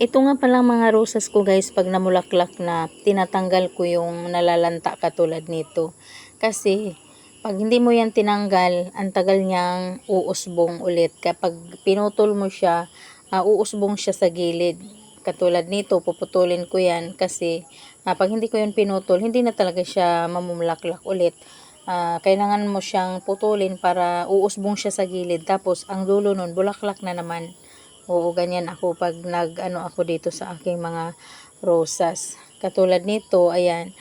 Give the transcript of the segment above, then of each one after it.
Ito nga pala mga rosas ko guys, pag namulaklak na, tinatanggal ko yung nalalanta katulad nito. Kasi, pag hindi mo yan tinanggal, ang tagal niyang uusbong ulit. Kapag pinutol mo siya, uusbong siya sa gilid. Katulad nito, puputulin ko yan kasi pag hindi ko yan pinutol, hindi na talaga siya mamumulaklak ulit. Kailangan mo siyang putulin para uusbong siya sa gilid. Tapos, ang dulo nun, bulaklak na naman. Oo, ganyan ako pag nag-ano ako dito sa aking mga rosas. Katulad nito, ayan,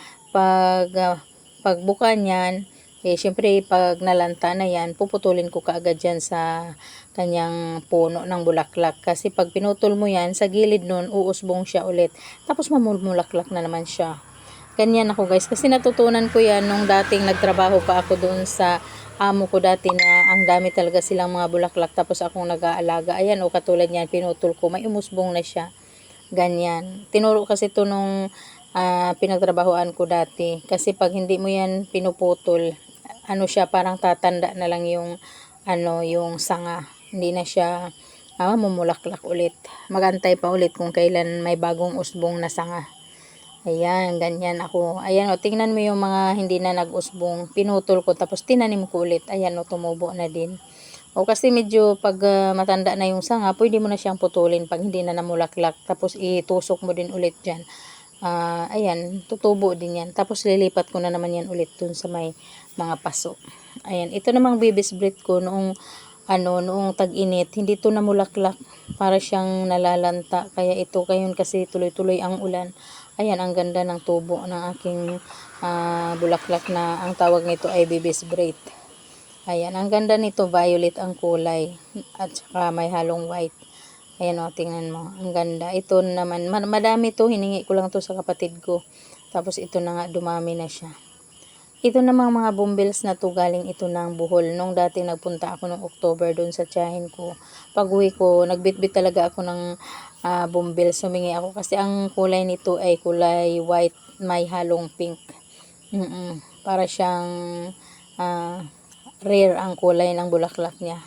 pagbuka niyan, syempre pag nalanta na yan, puputulin ko kaagad yan sa kanyang puno ng bulaklak. Kasi pag pinutol mo yan, sa gilid nun, uusbong siya ulit. Tapos mamumulaklak na naman siya. Ganyan ako guys, kasi natutunan ko yan nung dating nagtrabaho pa ako doon sa amo ko dati na ang dami talaga silang mga bulaklak tapos akong nag-aalaga. Ayan o, katulad niyan, pinutol ko, may umusbong na siya. Ganyan. Tinuro kasi ito nung pinagtrabahoan ko dati. Kasi pag hindi mo yan pinuputol, ano siya, parang tatanda na lang yung, yung sanga. Hindi na siya mamulaklak ulit. Magantay pa ulit kung kailan may bagong usbong na sanga. Ayan, ganyan ako. Ayan o, tingnan mo yung mga hindi na nag-usbong. Pinutol ko, tapos tinanim ko ulit. Ayan o, tumubo na din. O kasi medyo pag matanda na yung sanga, pwede mo na siyang putulin pag hindi na namulaklak. Tapos itusok mo din ulit dyan. Ayan, tutubo din yan. Tapos lilipat ko na naman yan ulit dun sa may mga paso. Ayan, ito namang baby's breath ko noong noong tag-init, hindi to namulaklak, para siyang nalalanta. Kaya ito ngayon kasi tuloy-tuloy ang ulan. Ayan, ang ganda ng tubo ng aking bulaklak na ang tawag nito ay baby's breath. Ayan, ang ganda nito, violet ang kulay at saka may halong white. Ayan o, tingnan mo, ang ganda. Ito naman, madami to, hiningi ko lang to sa kapatid ko. Tapos ito na nga, dumami na siya. Ito namang mga bumbills na to, galing ito ng Bohol. Nung dati nagpunta ako noong October doon sa tiyahin ko. Pag uwi ko, nagbitbit talaga ako ng bumbills. Humingi ako kasi ang kulay nito ay kulay white, may halong pink. Para siyang rare ang kulay ng bulaklak niya.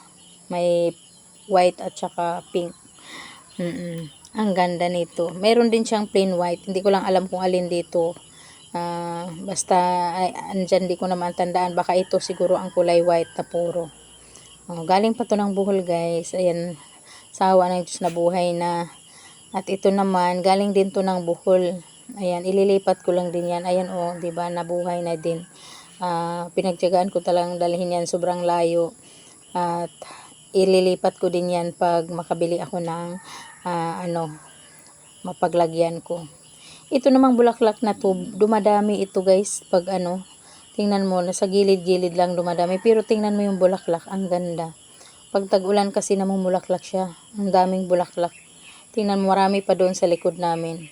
May white at saka pink. Ang ganda nito. Meron din siyang plain white. Hindi ko lang alam kung alin dito. Basta andyan, di ko naman tandaan, baka ito siguro ang kulay white na puro. Galing pa to ng Bohol guys. Ayan, sawa ng Diyos na buhay na. At ito naman galing din to ng Bohol. Ayan, ililipat ko lang din yan. Ayan o, diba, nabuhay na din. Pinagtiyagaan ko talagang dalhin yan, sobrang layo. At ililipat ko din yan pag makabili ako ng mapaglagyan ko. Ito namang bulaklak na to, dumadami ito guys, pag tingnan mo, nasa gilid-gilid lang dumadami, pero tingnan mo yung bulaklak, ang ganda. Pag tag-ulan kasi namumulaklak siya, ang daming bulaklak. Tingnan mo, marami pa doon sa likod namin.